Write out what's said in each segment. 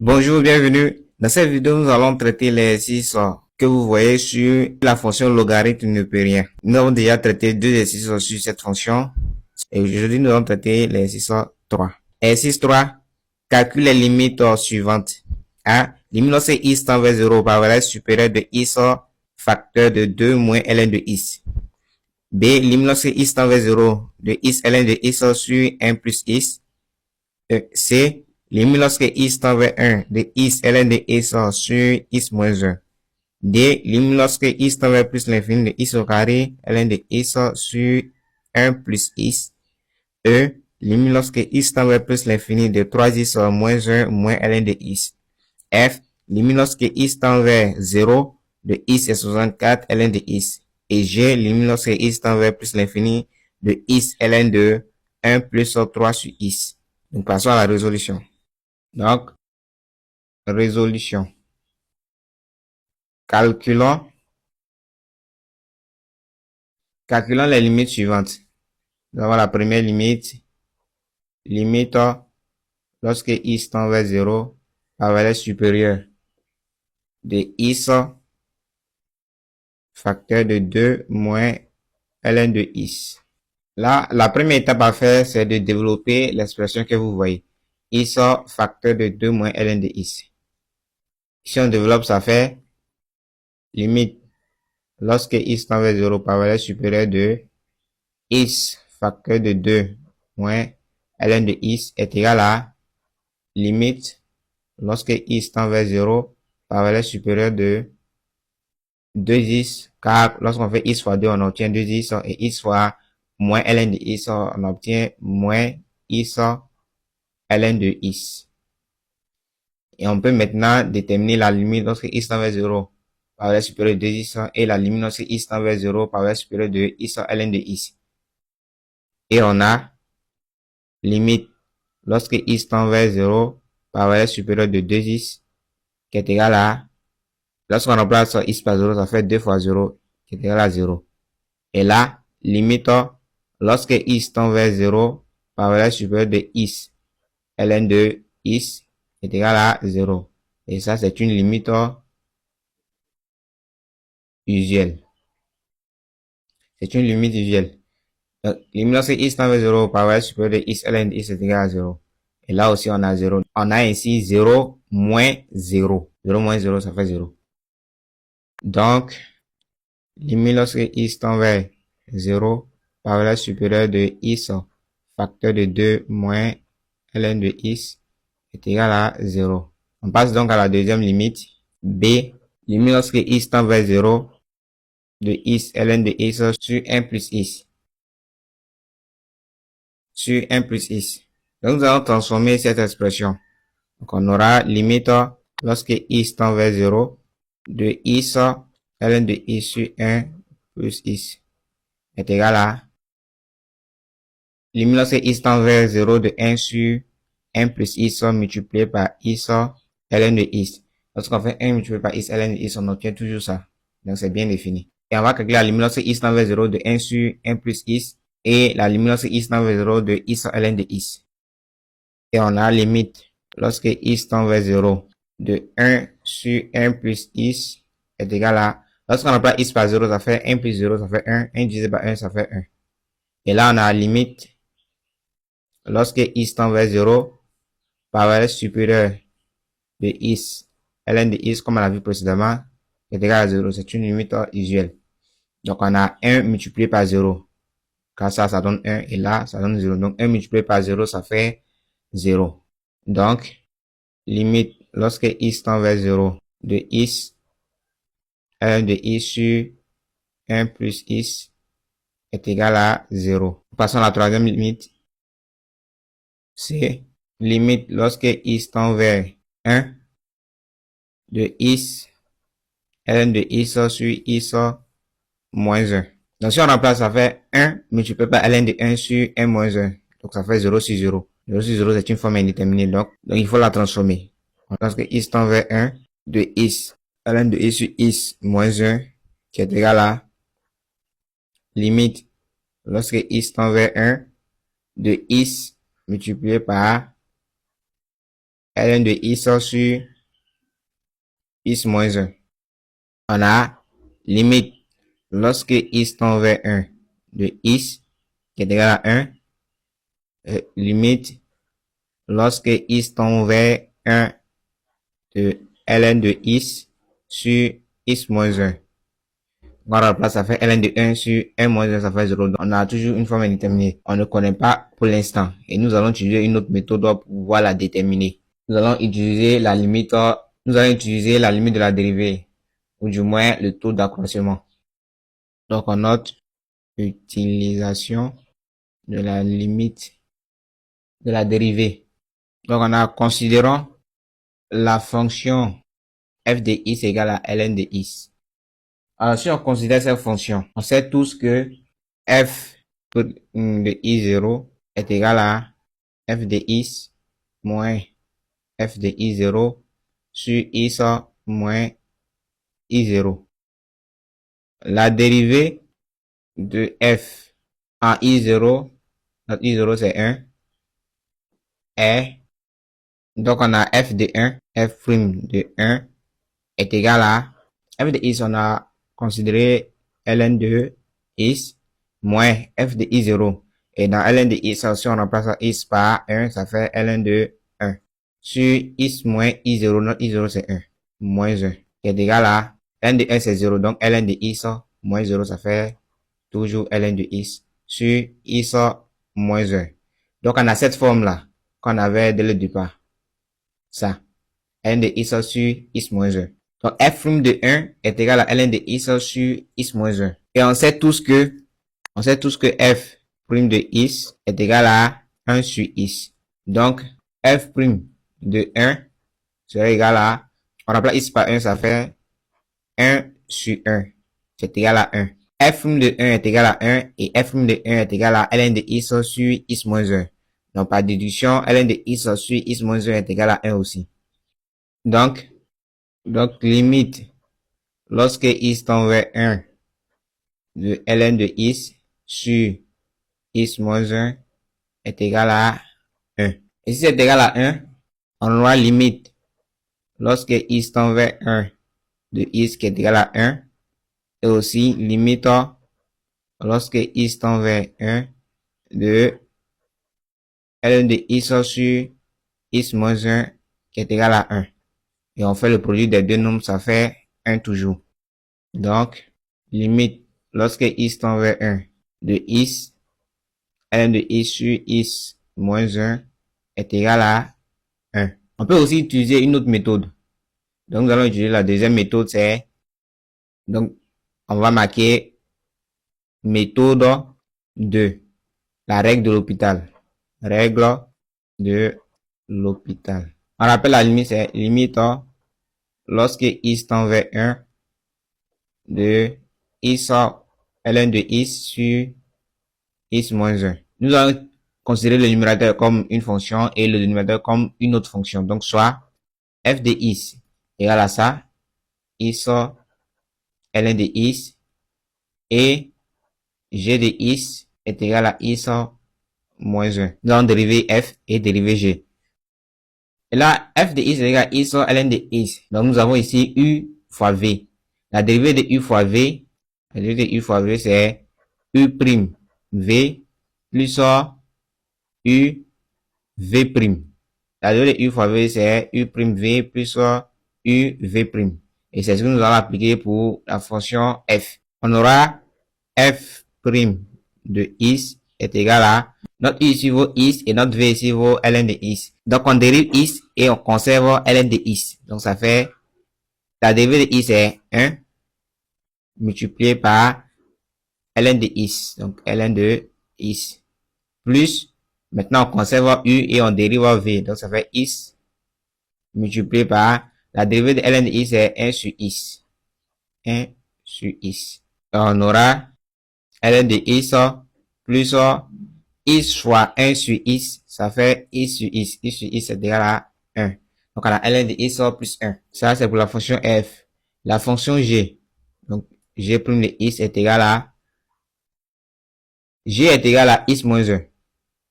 Bonjour, bienvenue. Dans cette vidéo, nous allons traiter l'exercice que vous voyez sur la fonction logarithme ne peut rien. Nous avons déjà traité deux exercices sur cette fonction et aujourd'hui, nous allons traiter l'exercice 3. Exercice 3, calcule les limites suivantes. A. Limite lorsque x tend vers 0 par valeur supérieure de x facteur de 2 moins ln de x. B. Limite lorsque x tend vers 0 de x ln de x sur 1 plus x. C. Limite lorsque x tend vers 1 de x ln de x sur x moins 1. D. Limite lorsque x tend vers plus l'infini de x au carré ln de x sur 1 plus x. E. Limite lorsque x tend vers plus l'infini de 3x moins 1 moins ln de x. F. Limite lorsque x tend vers 0 de x est 64 ln de x. Et G. Limite lorsque x tend vers plus l'infini de x ln de 1 plus 3 sur x. Donc, passons à la résolution. Donc, résolution. Calculons les limites suivantes. Nous avons la première limite. Limite lorsque x tend vers 0 par valeur supérieure de x facteur de 2 moins ln de x. Là, la première étape à faire, c'est de développer l'expression que vous voyez. X facteur de 2 moins ln de x. Si on développe, ça fait limite lorsque x tend vers 0 par valeur supérieure de x facteur de 2 moins ln de x est égal à limite lorsque x tend vers 0 par valeur supérieure de 2x, car lorsqu'on fait x fois 2, on obtient 2x, et x fois moins ln de x, on obtient moins x ln de x. Et on peut maintenant déterminer la limite lorsque x tend vers 0 par valeur supérieure de 2x et la limite lorsque x tend vers 0 par valeur supérieure de x ln de x. Et on a limite lorsque x tend vers 0 par valeur supérieure de 2x qui est égal à, lorsqu'on remplace x par 0, ça fait 2 fois 0 qui est égal à 0. Et là, limite lorsque x tend vers 0 par valeur supérieure de x ln de x est égal à 0. Et ça, c'est une limite usuelle. C'est une limite usuelle. Donc, limite lorsque x tend vers 0 par valeur supérieure de x ln de x est égal à 0. Et là aussi, on a 0. On a ainsi 0 moins 0. 0 moins 0, ça fait 0. Donc, limite lorsque x tend vers 0 par valeur supérieure de x facteur de 2 moins ln de x est égal à 0. On passe donc à la deuxième limite. B, limite lorsque x tend vers 0 de x ln de x sur 1 plus x. Sur 1 plus x. Donc, nous allons transformer cette expression. Donc, on aura limite lorsque x tend vers 0 de x ln de x sur 1 plus x est égal à limite lorsque x tend vers 0 de 1 sur 1 plus x multiplié par x ln de x. Lorsqu'on fait 1 multiplié par x ln de x, on obtient toujours ça. Donc, c'est bien défini. Et on va calculer la limite lorsque x tend vers 0 de 1 sur 1 plus x et la limite lorsque x tend vers 0 de x ln de x. Et on a limite lorsque x tend vers 0 de 1 sur 1 plus x est égal à, lorsqu'on remplace x par 0, ça fait 1 plus 0, ça fait 1. 1 divisé par 1, ça fait 1. Et là, on a limite lorsque x tend vers 0 par valeur supérieure de x ln de x, comme on l'a vu précédemment, est égal à 0. C'est une limite usuelle. Donc, on a 1 multiplié par 0. Car ça donne 1. Et là, ça donne 0. Donc, 1 multiplié par 0, ça fait 0. Donc, limite lorsque x tend vers 0 de x ln de x sur 1 plus x est égal à 0. Passons à la troisième limite. C'est limite lorsque x tend vers 1 de x ln de x sur x moins 1. Donc, si on remplace, ça fait 1 multiplié par ln de 1 sur 1 moins 1. Donc, ça fait 0 sur 0. 0 sur 0, c'est une forme indéterminée. Donc, il faut la transformer. Lorsque x tend vers 1 de x ln de x sur x moins 1 qui est égal à limite lorsque x tend vers 1 de x multiplié par ln de x sur x moins 1. On a limite lorsque x tend vers 1 de x qui est égal à 1. Limite lorsque x tend vers 1 de ln de x sur x moins 1. On remplace, ça fait ln de 1 sur 1 moins 1, ça fait 0. Donc, on a toujours une forme indéterminée. On ne connaît pas pour l'instant. Et nous allons utiliser une autre méthode pour pouvoir la déterminer. Nous allons utiliser la limite de la dérivée, ou du moins le taux d'accroissement. Donc, on note utilisation de la limite de la dérivée. Donc, considérons la fonction f de x égale à ln de x. Alors, si on considère cette fonction, on sait tous que f de i0 est égal à f de x moins f de i0 sur x moins i0. La dérivée de f en i0, notre i0 c'est 1, est, donc on a f de 1, f' de 1 est égal à f de x, on a considéré ln de x moins f de i0. Et dans ln de x, si on remplace x par 1, ça fait ln de 1. Sur x moins i0, notre i0 c'est 1, moins 1, qui est égal à ln de 1 c'est 0, donc ln de x moins 0, ça fait toujours ln de x sur x moins 1. Donc on a cette forme-là qu'on avait dès le départ. Ça, ln de x sur x moins 1. Donc, f' de 1 est égal à ln de x sur x moins 1. Et on sait tous que f' de x est égal à 1 sur x. Donc, f' de 1 serait égal à, on remplace x par 1, ça fait 1 sur 1. C'est égal à 1. f' de 1 est égal à 1 et f' de 1 est égal à ln de x sur x moins 1. Donc, par déduction, ln de x sur x moins 1 est égal à 1 aussi. Donc, limite, lorsque x tend vers 1 de ln de x sur x moins 1 est égal à 1. Et si c'est égal à 1, on aura limite lorsque x tend vers 1 de x qui est égal à 1 et aussi limite lorsque x tend vers 1 de ln de x sur x moins 1 qui est égal à 1. Et on fait le produit des deux nombres, ça fait 1 toujours. Donc, limite, lorsque x tend vers 1 de x, ln de x sur x moins 1 est égal à 1. On peut aussi utiliser une autre méthode. Donc, nous allons utiliser la deuxième méthode, c'est, donc, on va marquer méthode de la règle de l'hôpital. Règle de l'hôpital. On rappelle la limite, c'est limite lorsque x tend vers 1 de x ln de x sur x moins 1. Nous allons considérer le numérateur comme une fonction et le dénominateur comme une autre fonction. Donc, soit f de x égale à ça, x ln de x et g de x est égal à x moins 1. Nous allons dériver f et dériver g. Et là, f de x est égal à x ln de x. Donc, nous avons ici u fois v. La dérivée de u fois v, la dérivée de u fois v, c'est u prime v plus u v prime. La dérivée de u fois v, c'est u prime v plus u v prime. Et c'est ce que nous allons appliquer pour la fonction f. On aura f prime de x est égal à notre u ici vaut x et notre v ici vaut ln de x. Donc, on dérive x et on conserve ln de x. Donc, ça fait, la dérivée de x est 1 multiplié par ln de x. Donc, ln de x. Plus, maintenant, on conserve u et on dérive v. Donc, ça fait x multiplié par, la dérivée de ln de x est 1 sur x. 1 sur x. Donc, on aura ln de x plus x fois 1 sur x, ça fait x sur x. X sur x est égal à 1. Donc, on a ln de x plus 1. Ça, c'est pour la fonction f. La fonction g. Donc, g' de x est égal à g est égal à x moins 1.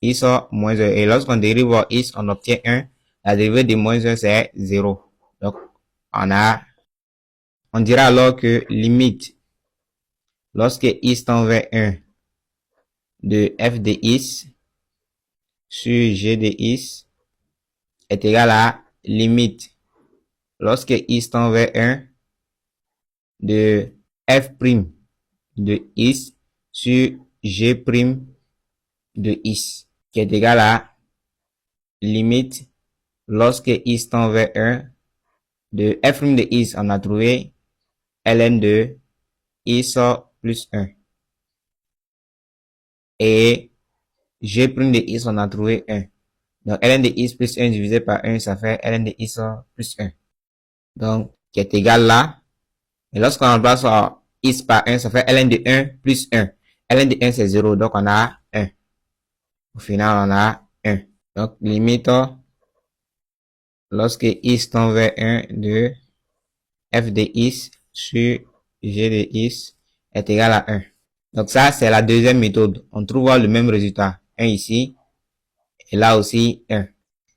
X moins 1. Et lorsqu'on dérive x, on obtient 1. La dérivée de moins 1, c'est 0. Donc, on dira alors que limite, lorsque x tend vers 1 de f de x sur g de x est égal à limite, lorsque x tend vers 1 de f' de x sur g' de x, qui est égal à limite, lorsque x tend vers 1 de f' de x, on a trouvé ln de x plus 1. Et g' de x, on a trouvé 1. Donc, ln de x plus 1 divisé par 1, ça fait ln de x plus 1. Donc, qui est égal là. Et lorsqu'on remplace x par 1, ça fait ln de 1 plus 1. ln de 1, c'est 0. Donc, on a 1. Au final, on a 1. Donc, limite, lorsque x tend vers 1 de f de x sur g de x est égal à 1. Donc, ça, c'est la deuxième méthode. On trouve le même résultat. 1 ici. Et là aussi, 1.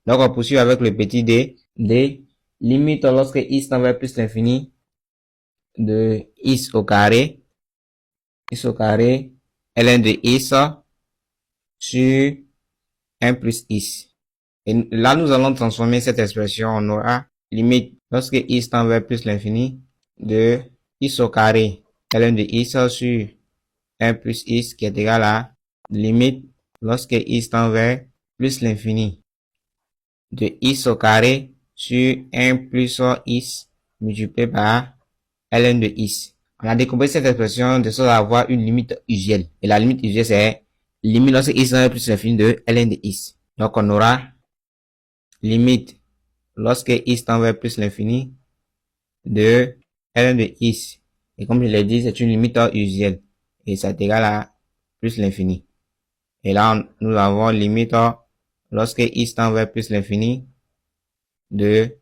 Donc, on poursuit avec le petit d. D, limite lorsque x tend vers plus l'infini de x au carré, ln de x sur 1 plus x. Et là, nous allons transformer cette expression. On aura limite lorsque x tend vers plus l'infini de x au carré, ln de x sur 1 plus x qui est égal à limite lorsque x tend vers plus l'infini de x au carré sur 1 plus x multiplié par ln de x. On a décomposé cette expression de sorte à avoir une limite usuelle. Et la limite usuelle, c'est limite lorsque x tend vers plus l'infini de ln de x. Donc, on aura limite lorsque x tend vers plus l'infini de ln de x. Et comme je l'ai dit, c'est une limite usuelle. Et ça est égal à plus l'infini. Et là, nous avons limite lorsque x tend vers plus l'infini de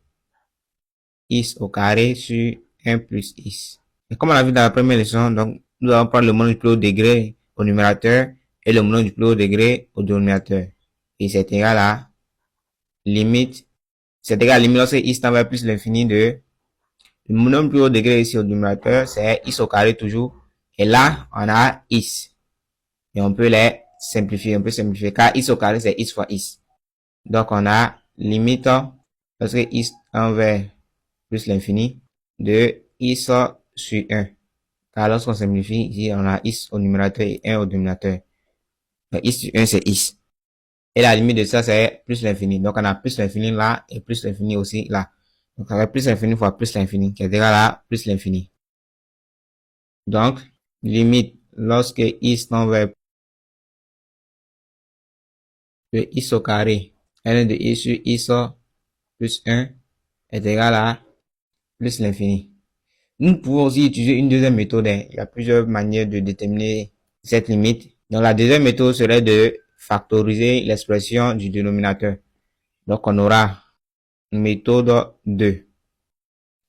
x au carré sur 1 plus x. Et comme on a vu dans la première leçon, donc, nous allons prendre le mono du plus haut degré au numérateur et le mono du plus haut degré au dénominateur. Et c'est égal à limite, c'est égal à limite lorsque x tend vers plus l'infini de le mono du plus haut degré ici au numérateur, c'est x au carré toujours. Et là, on a x. Et on peut les simplifier, car x au carré, c'est x fois x. Donc, on a limite lorsque x tend vers plus l'infini de x sur 1. Car lorsqu'on simplifie, ici, on a x au numérateur et 1 au dénominateur. Donc, x sur 1, c'est x. Et la limite de ça, c'est plus l'infini. Donc, on a plus l'infini là et plus l'infini aussi là. Donc, ça fait plus l'infini fois plus l'infini, qui est égal à plus l'infini. Donc, limite lorsque x tend vers de x au carré, ln de x sur x plus 1 est égal à plus l'infini. Nous pouvons aussi utiliser une deuxième méthode. Il y a plusieurs manières de déterminer cette limite. Donc, la deuxième méthode serait de factoriser l'expression du dénominateur. Donc, on aura une méthode 2.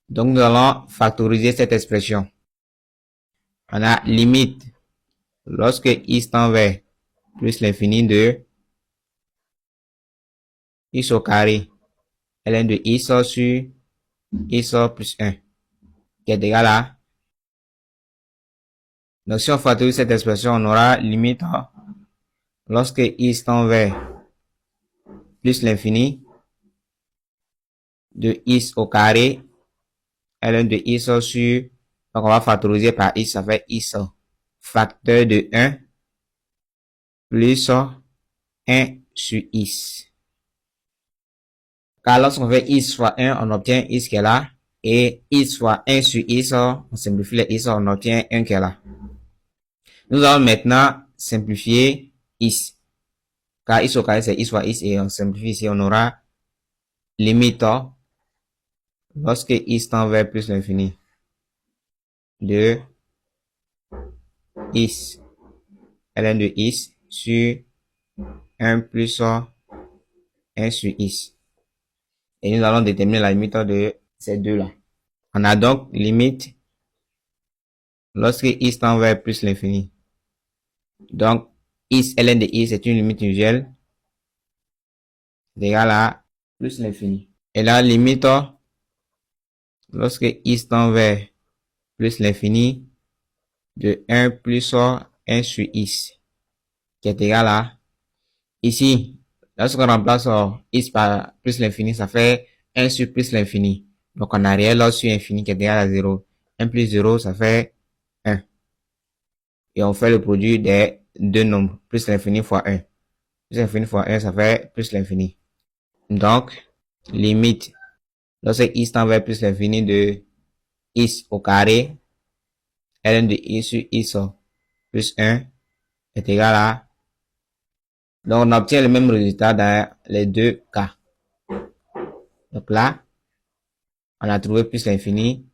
Donc, nous allons factoriser cette expression. On a limite lorsque x tend vers plus l'infini de x au carré, ln de x sur x plus 1, qui est égal à. Donc, si on factorise cette expression, on aura limite lorsque x tend vers plus l'infini de x au carré, ln de x sur, donc on va factoriser par x, ça fait x facteur de 1 plus 1 sur x. Car lorsqu'on fait x fois 1, on obtient x qui est là. Et x fois 1 sur x, on simplifie les x, on obtient 1 qui est là. Nous allons maintenant simplifier x. Car x au carré, c'est x fois x. Et on simplifie ici, on aura limite lorsque x tend vers plus l'infini de x, ln de x sur 1 plus 1 sur x. Et nous allons déterminer la limite de ces deux-là. On a donc limite lorsque x tend vers plus l'infini. Donc, x ln de x est une limite usuelle. C'est égal à plus l'infini. Et la limite, lorsque x tend vers plus l'infini, de 1 plus 1 sur x, qui est égal à, ici, lorsqu'on remplace x par plus l'infini, ça fait 1 sur plus l'infini. Donc, on a réel sur infini qui est égal à 0. 1 plus 0, ça fait 1. Et on fait le produit des deux nombres, plus l'infini fois 1. Plus l'infini fois 1, ça fait plus l'infini. Donc, limite, lorsque x tend vers plus l'infini de x au carré, ln de x sur x plus 1 est égal à... Donc, on obtient le même résultat dans les deux cas. Donc là, on a trouvé plus l'infini.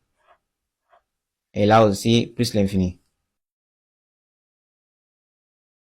Et là aussi, plus l'infini.